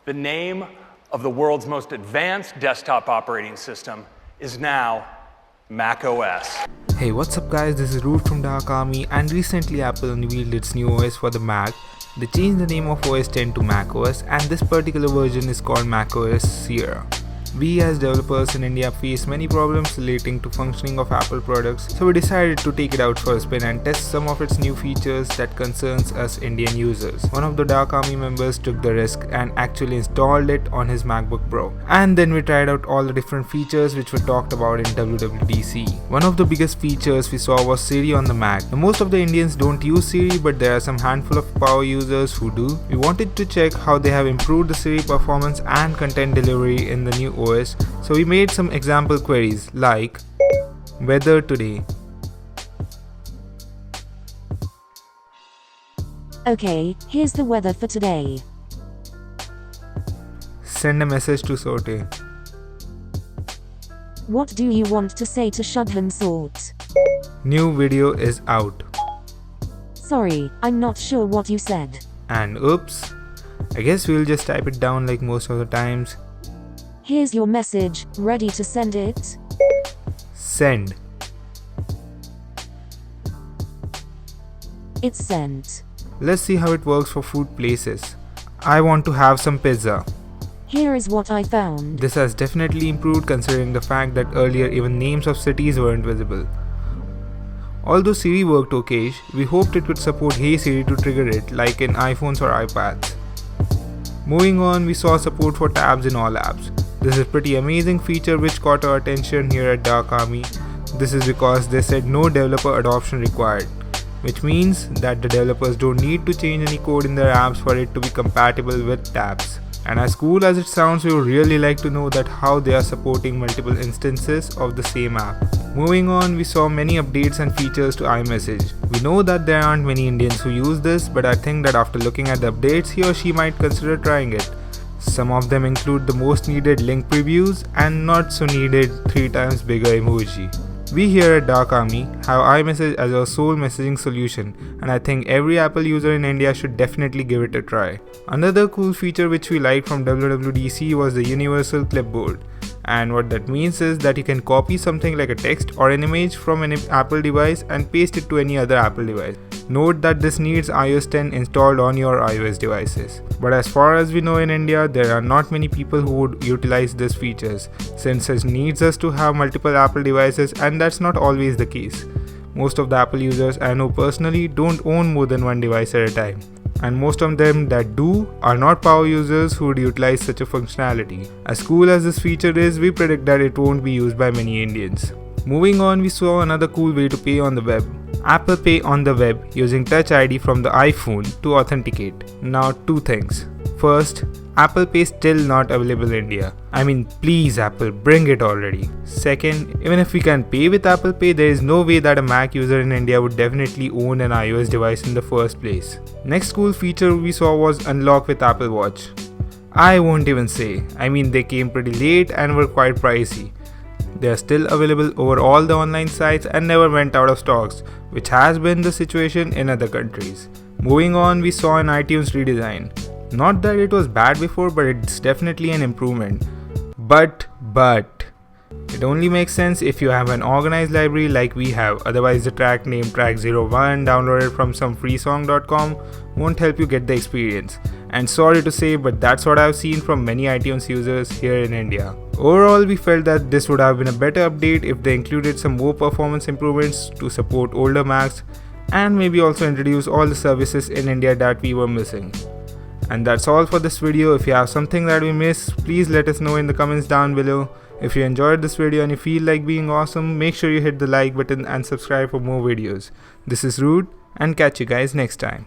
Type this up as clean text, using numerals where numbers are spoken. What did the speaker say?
The name of the world's most advanced desktop operating system is now macOS. Hey, what's up guys, this is Root from Dark Army, and recently Apple unveiled its new OS for the Mac. They changed the name of OS 10 to macOS, and this particular version is called macOS Sierra. We as developers in India face many problems relating to functioning of Apple products, so we decided to take it out for a spin and test some of its new features that concerns us Indian users. One of the Dark Army members took the risk and actually installed it on his MacBook Pro. And then we tried out all the different features which were talked about in WWDC. One of the biggest features we saw was Siri on the Mac. Now, most of the Indians don't use Siri, but there are some handful of power users who do. We wanted to check how they have improved the Siri performance and content delivery in the new OS, so we made some example queries like weather today. Okay, here's the weather for today. Send a message to Sote. What do you want to say to Shudhan Sort? New video is out. Sorry, I'm not sure what you said. And oops, I guess we'll just type it down like most of the times. Here's your message, ready to send it? Send. It's sent. Let's see how it works for food places. I want to have some pizza. Here is what I found. This has definitely improved considering the fact that earlier even names of cities weren't visible. Although Siri worked okay, we hoped it could support Hey Siri to trigger it like in iPhones or iPads. Moving on, we saw support for tabs in all apps. This is a pretty amazing feature which caught our attention here at Dark Army. This is because they said no developer adoption required, which means that the developers don't need to change any code in their apps for it to be compatible with tabs. And as cool as it sounds, we would really like to know that how they are supporting multiple instances of the same app. Moving on, we saw many updates and features to iMessage. We know that there aren't many Indians who use this, but I think that after looking at the updates, he or she might consider trying it. Some of them include the most needed link previews and not so needed 3 times bigger emoji. We here at Dark Army have iMessage as our sole messaging solution, and I think every Apple user in India should definitely give it a try. Another cool feature which we liked from WWDC was the universal clipboard. And what that means is that you can copy something like a text or an image from an Apple device and paste it to any other Apple device. Note that this needs iOS 10 installed on your iOS devices. But as far as we know in India, there are not many people who would utilize these features, since it needs us to have multiple Apple devices, and that's not always the case. Most of the Apple users I know personally don't own more than one device at a time. And most of them that do are not power users who would utilize such a functionality. As cool as this feature is, we predict that it won't be used by many Indians. Moving on, we saw another cool way to pay on the web. Apple Pay on the web using Touch ID from the iPhone to authenticate. Now, 2 things. First, Apple Pay still not available in India. I mean, please Apple, bring it already. Second, even if we can pay with Apple Pay, there is no way that a Mac user in India would definitely own an iOS device in the first place. Next cool feature we saw was Unlock with Apple Watch. I won't even say. I mean, they came pretty late and were quite pricey. They are still available over all the online sites and never went out of stocks, which has been the situation in other countries. Moving on, we saw an iTunes redesign. Not that it was bad before, but it's definitely an improvement. But it only makes sense if you have an organized library like we have, otherwise the track named Track01 downloaded from some freesong.com won't help you get the experience. And sorry to say, but that's what I've seen from many iTunes users here in India. Overall, we felt that this would have been a better update if they included some more performance improvements to support older Macs, and maybe also introduce all the services in India that we were missing. And that's all for this video. If you have something that we missed, please let us know in the comments down below. If you enjoyed this video and you feel like being awesome, make sure you hit the like button and subscribe for more videos. This is Rude, and catch you guys next time.